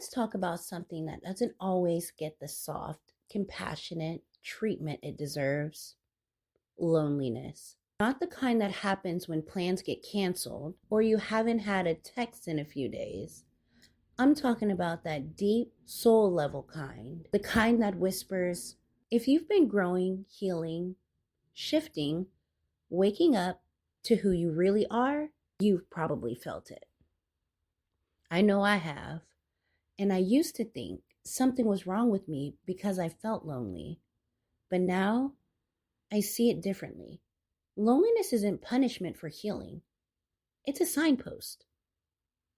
Let's talk about something that doesn't always get the soft, compassionate treatment it deserves: loneliness. Not the kind that happens when plans get canceled or you haven't had a text in a few days. I'm talking about that deep, soul level kind, the kind that whispers, if you've been growing, healing, shifting, waking up to who you really are, you've probably felt it. I know I have. And I used to think something was wrong with me because I felt lonely. But now I see it differently. Loneliness isn't punishment for healing, it's a signpost.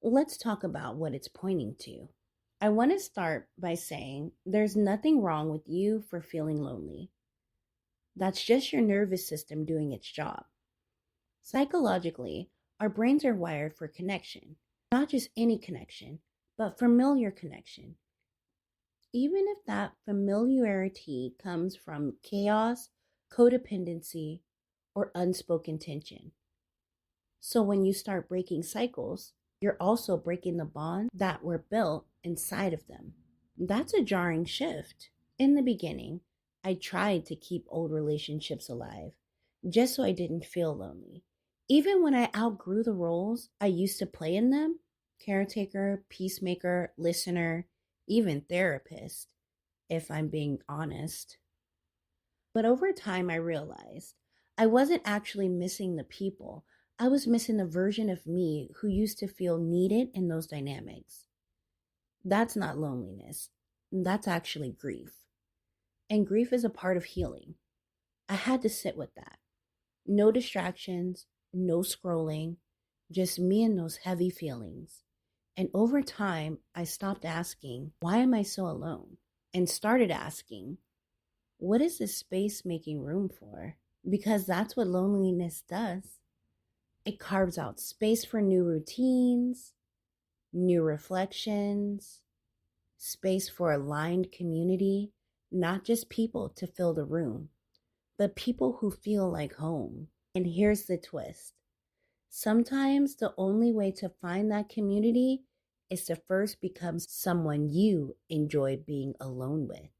Let's talk about what it's pointing to. I want to start by saying there's nothing wrong with you for feeling lonely. That's just your nervous system doing its job. Psychologically, our brains are wired for connection, not just any connection, but familiar connection. Even if that familiarity comes from chaos, codependency, or unspoken tension. So when you start breaking cycles, you're also breaking the bonds that were built inside of them. That's a jarring shift. In the beginning, I tried to keep old relationships alive, just so I didn't feel lonely. Even when I outgrew the roles I used to play in them, caretaker, peacemaker, listener, even therapist, if I'm being honest. But over time, I realized I wasn't actually missing the people. I was missing the version of me who used to feel needed in those dynamics. That's not loneliness. That's actually grief. And grief is a part of healing. I had to sit with that. No distractions, no scrolling, just me and those heavy feelings. And over time, I stopped asking, why am I so alone? And started asking, what is this space making room for? Because that's what loneliness does. It carves out space for new routines, new reflections, space for aligned community, not just people to fill the room, but people who feel like home. And here's the twist. Sometimes the only way to find that community is to first become someone you enjoy being alone with.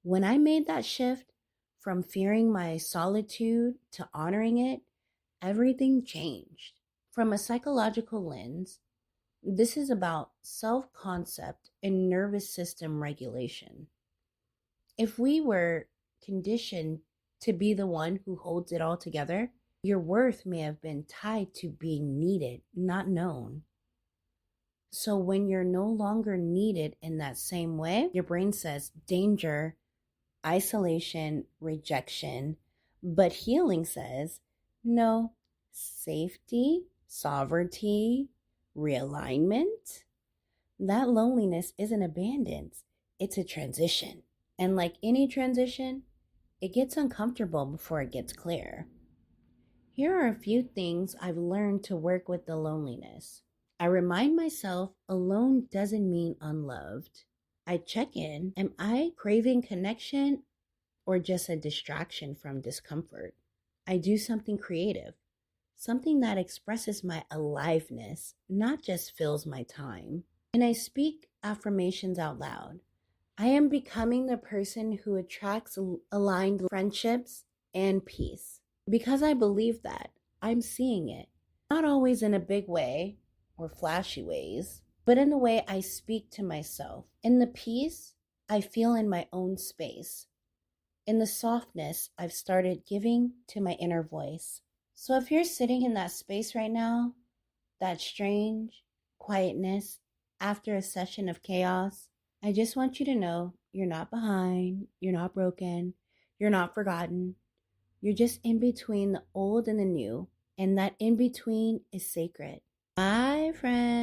When I made that shift from fearing my solitude to honoring it, everything changed. From a psychological lens, this is about self-concept and nervous system regulation. If we were conditioned to be the one who holds it all together, your worth may have been tied to being needed, not known. So when you're no longer needed in that same way, your brain says danger, isolation, rejection. But healing says no, safety, sovereignty, realignment. That loneliness isn't abandoned, it's a transition. And like any transition, it gets uncomfortable before it gets clear. Here are a few things I've learned to work with the loneliness. I remind myself alone doesn't mean unloved. I check in, am I craving connection or just a distraction from discomfort? I do something creative, something that expresses my aliveness, not just fills my time. And I speak affirmations out loud. I am becoming the person who attracts aligned friendships and peace. Because I believe that, I'm seeing it. Not always in a big way or flashy ways, but in the way I speak to myself. In the peace I feel in my own space. In the softness I've started giving to my inner voice. So if you're sitting in that space right now, that strange quietness after a session of chaos, I just want you to know you're not behind, you're not broken, you're not forgotten. You're just in between the old and the new, and that in between is sacred. Bye, friends.